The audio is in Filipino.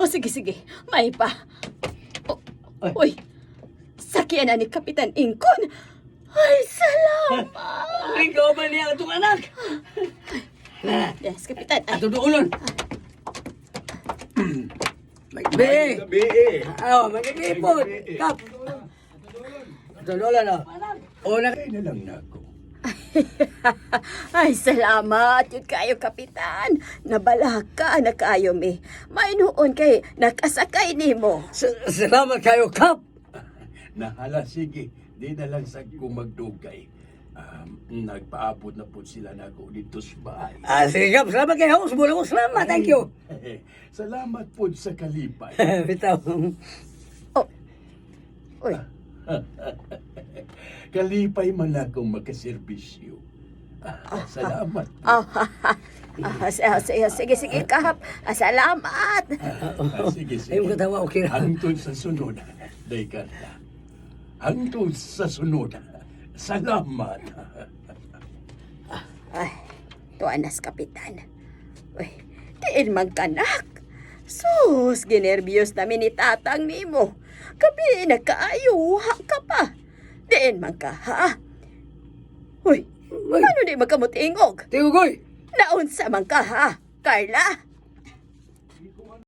O sige, sige. May pa. O, uy, sakyan na ni Kapitan Ingkon. Ay, salamat. Ikaw ba niya itong anak? Yes, Kapitan. Ay, Ato doon. Magbe! Gabi eh. Magkakipot! Kap! Ato doon na. O, Kaya na lang na ako. ay, salamat. Yun kayo, Kapitan. Nabalaka na kayo, mi. May noon kay nakasakay ni mo. salamat kayo, Kap! Nahala, sige. Di na lang sa kong magdugay. Nagpaabot na po sila na ako dito sa bahay. Sige, Kap. Salamat kayo. Sumula ko. Salamat. Thank you. Salamat po sa kalipay. Bitaw. Oh. Uy, Kalipay man akong makaserbisyo. Salamat. sige, sige, Kap. Salamat. Sige, sige. Ayun katawa, okay na. Hangtod sa sunod. Dayka na. Hangtod sa sunod. Salamat. Ay, tuanas, Kapitan. Uy, diin man kanak. Sus, ginervyos namin ni tatang nimo. Kapi nagkaayuha ka pa. Diin man ka, ha? Uy, ano di magkamutingog? Tingugoy! Naunsa man ka, ha? Carla?